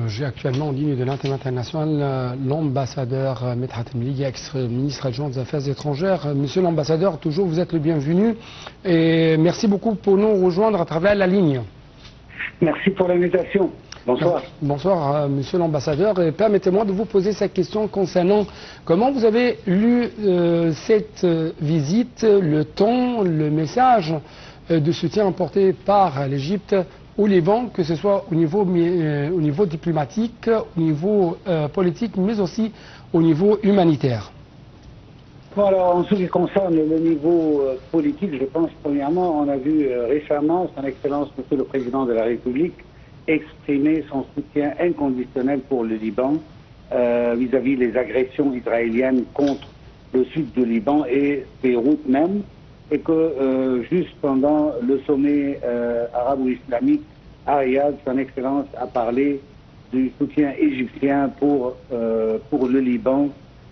J'ai actuellement en ligne de l'antenne internationale l'ambassadeur Medhat Mligue, ex-ministre adjoint des Affaires étrangères. Monsieur l'ambassadeur, toujours vous êtes le bienvenu et merci beaucoup pour nous rejoindre à travers la ligne. Merci pour l'invitation. Bonsoir. Bonsoir, monsieur l'ambassadeur. Permettez-moi de vous poser cette question concernant comment vous avez lu cette visite, le ton, le message de soutien apporté par l'Égypte au Liban, que ce soit au niveau diplomatique, au niveau politique, mais aussi au niveau humanitaire. Bon, alors, en ce qui concerne le niveau politique, je pense, premièrement, on a vu récemment son Excellence, Monsieur le Président de la République, exprimer son soutien inconditionnel pour le Liban vis-à-vis des agressions israéliennes contre le sud du Liban et Beyrouth même, et que juste pendant le sommet arabo-islamique à Riyad, son Excellence a parlé du soutien égyptien pour le Liban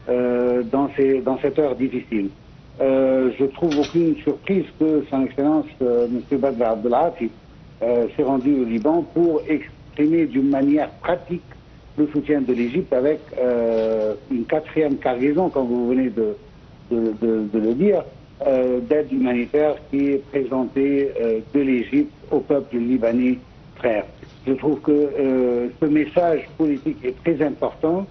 dans cette heure difficile. Je trouve aucune surprise que son Excellence, M. Badr Abdelatif, s'est rendu au Liban pour exprimer d'une manière pratique le soutien de l'Égypte avec une quatrième cargaison, comme vous venez de le dire, d'aide humanitaire qui est présentée de l'Égypte au peuple libanais frère. Je trouve que ce message politique est très important,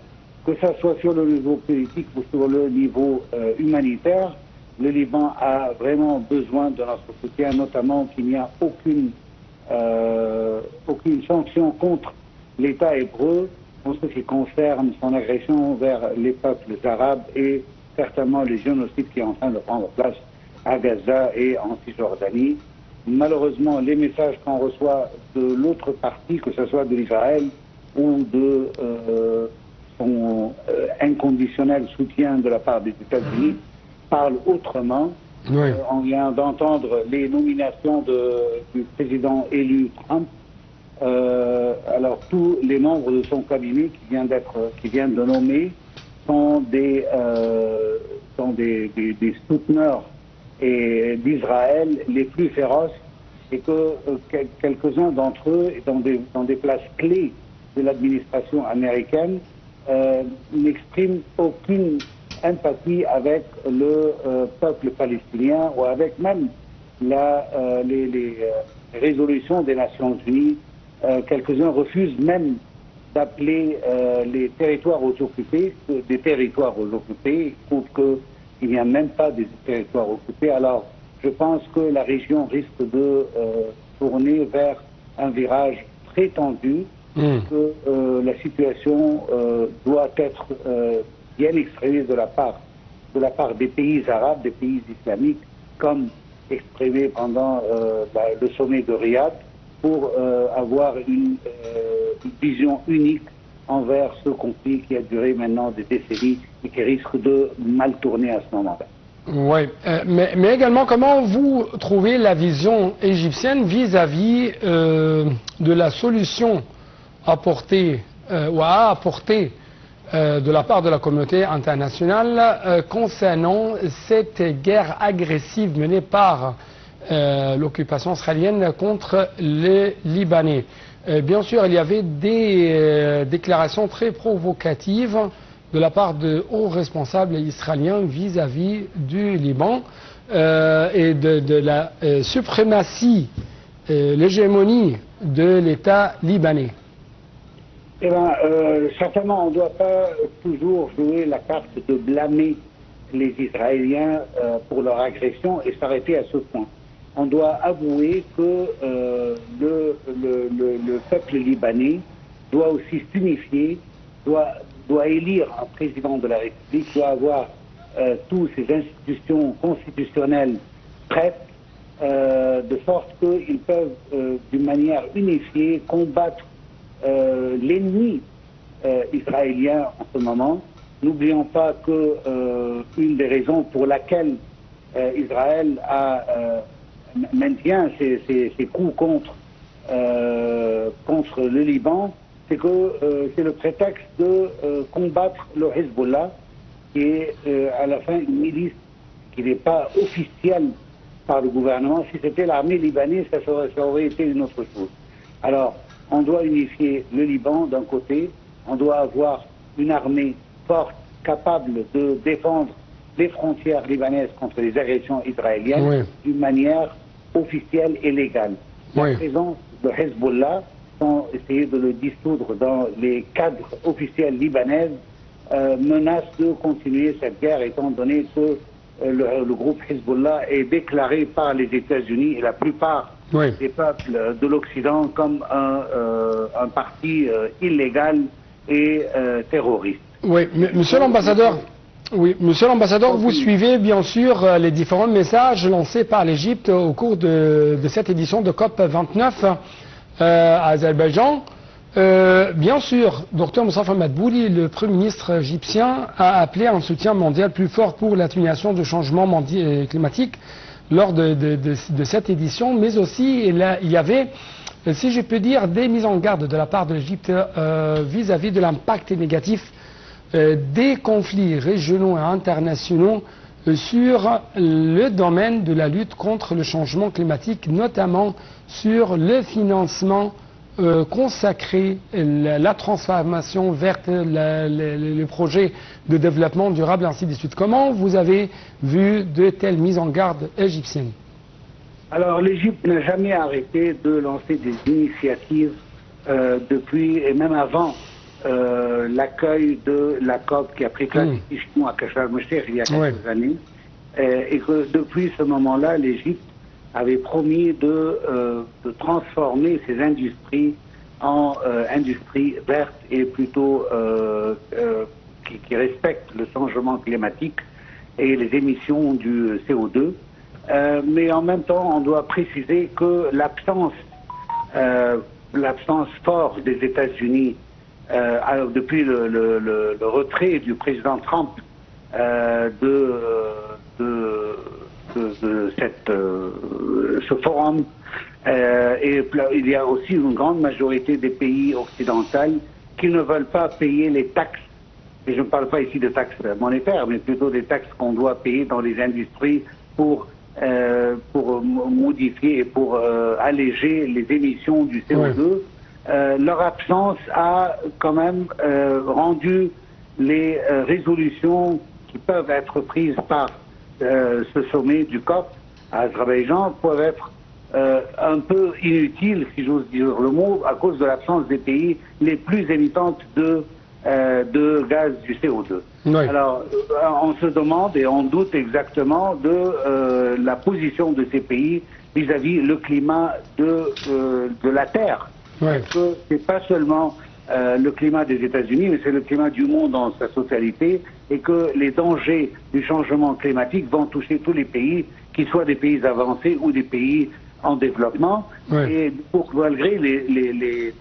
que ça soit sur le niveau politique ou sur le niveau humanitaire. Le Liban a vraiment besoin de notre soutien, notamment qu'il n'y a aucune sanction contre l'État hébreu en ce qui concerne son agression vers les peuples arabes et certainement les génocides qui sont en train de prendre place à Gaza et en Cisjordanie. Malheureusement, les messages qu'on reçoit de l'autre partie, que ce soit de l'Israël ou de son inconditionnel soutien de la part des États-Unis, parlent autrement. Oui. On vient d'entendre les nominations du président élu Trump. Alors tous les membres de son cabinet qui vient de nommer sont des souteneurs d'Israël les plus féroces, et que quelques-uns d'entre eux, dans des places clés de l'administration américaine, n'expriment aucune empathie avec le peuple palestinien ou avec même les résolutions des Nations Unies. Quelques-uns refusent même d'appeler les territoires occupés des territoires occupés, ils trouvent qu'il n'y a même pas de territoires occupés. Alors, je pense que la région risque de tourner vers un virage très tendu, que la situation doit être bien exprimée de la part des pays arabes, des pays islamiques, comme exprimé pendant le sommet de Riyad, pour avoir une vision unique envers ce conflit qui a duré maintenant des décennies et qui risque de mal tourner à ce moment-là. Oui, mais également, comment vous trouvez la vision égyptienne vis-à-vis de la solution apportée ou à apporter de la part de la communauté internationale concernant cette guerre agressive menée par l'occupation israélienne contre les Libanais? Bien sûr, il y avait des déclarations très provocatives de la part de hauts responsables israéliens vis-à-vis du Liban et de la suprématie, l'hégémonie de l'État libanais. Eh bien, certainement, on ne doit pas toujours jouer la carte de blâmer les Israéliens pour leur agression et s'arrêter à ce point. On doit avouer que le peuple libanais doit aussi s'unifier, doit élire un président de la République, doit avoir toutes ses institutions constitutionnelles prêtes, de sorte qu'ils peuvent, d'une manière unifiée, combattre l'ennemi israélien en ce moment. N'oublions pas que une des raisons pour laquelle Israël maintient ses coups contre le Liban, c'est que c'est le prétexte de combattre le Hezbollah, qui est à la fin une milice qui n'est pas officielle par le gouvernement. Si c'était l'armée libanaise, ça aurait été une autre chose. Alors, on doit unifier le Liban d'un côté, on doit avoir une armée forte, capable de défendre les frontières libanaises contre les agressions israéliennes d'une manière officielle et légale. La présence de Hezbollah, sans essayer de le dissoudre dans les cadres officiels libanais, menace de continuer cette guerre étant donné que le groupe Hezbollah est déclaré par les États-Unis et la plupart des peuples de l'Occident comme un parti illégal et terroriste. Oui, monsieur l'ambassadeur. Oui, monsieur l'ambassadeur, vous suivez bien sûr les différents messages lancés par l'Égypte au cours de cette édition de COP 29 à Azerbaïdjan. Bien sûr, Dr Moustapha Madbouli, le Premier ministre égyptien, a appelé à un soutien mondial plus fort pour l'atténuation du changement climatique lors de cette édition, mais aussi il y avait, si je peux dire, des mises en garde de la part de l'Égypte vis-à-vis de l'impact négatif des conflits régionaux et internationaux sur le domaine de la lutte contre le changement climatique, notamment sur le financement consacré, la transformation verte, le projet de développement durable, ainsi de suite. Comment vous avez vu de telles mises en garde égyptiennes? Alors, l'Égypte n'a jamais arrêté de lancer des initiatives depuis, et même avant, l'accueil de la COP qui a pris place à Kachar Moucher il y a quelques années, et que depuis ce moment-là, l'Égypte avait promis de transformer ses industries en industries vertes et plutôt qui respectent le changement climatique et les émissions du CO2. Mais en même temps, on doit préciser que l'absence forte des États-Unis depuis le retrait du président Trump ce forum, et il y a aussi une grande majorité des pays occidentaux qui ne veulent pas payer les taxes, et je ne parle pas ici de taxes monétaires, mais plutôt des taxes qu'on doit payer dans les industries pour modifier et pour alléger les émissions du CO2. Leur absence a quand même rendu les résolutions qui peuvent être prises par ce sommet du COP à Azerbaïdjan peuvent être un peu inutiles, si j'ose dire le mot, à cause de l'absence des pays les plus émetteurs de gaz du CO2. Alors, on se demande et on doute exactement de la position de ces pays vis-à-vis le climat de la Terre. Parce que c'est pas seulement le climat des États-Unis, mais c'est le climat du monde dans sa totalité, et que les dangers du changement climatique vont toucher tous les pays, qu'ils soient des pays avancés ou des pays en développement. Et malgré les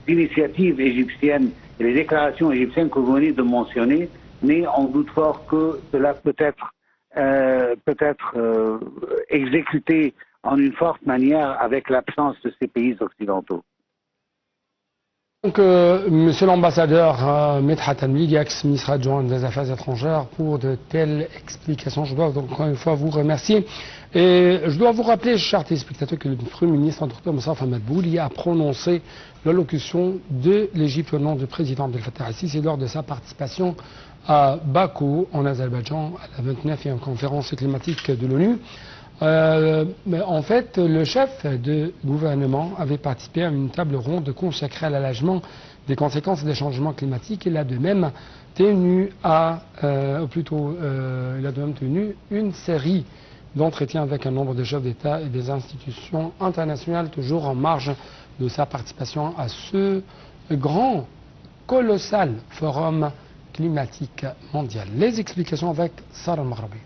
initiatives égyptiennes et les déclarations égyptiennes que vous venez de mentionner, mais on doute fort que cela peut être exécuté en une forte manière avec l'absence de ces pays occidentaux. Donc, monsieur l'ambassadeur Medhat Almilghi, ex-ministre adjoint des Affaires étrangères, pour de telles explications, je dois donc encore une fois vous remercier. Et je dois vous rappeler, chers téléspectateurs, que le Premier ministre, Dr Moustapha Madbouli, a prononcé l'allocution de l'Égypte au nom du président Abdel Fattah al-Sisi lors de sa participation à Bakou, en Azerbaïdjan, à la 29e conférence climatique de l'ONU. En fait, le chef de gouvernement avait participé à une table ronde consacrée à l'allègement des conséquences des changements climatiques. Il a de même tenu une série d'entretiens avec un nombre de chefs d'État et des institutions internationales, toujours en marge de sa participation à ce grand, colossal forum climatique mondial. Les explications avec Sarah Maghrabi.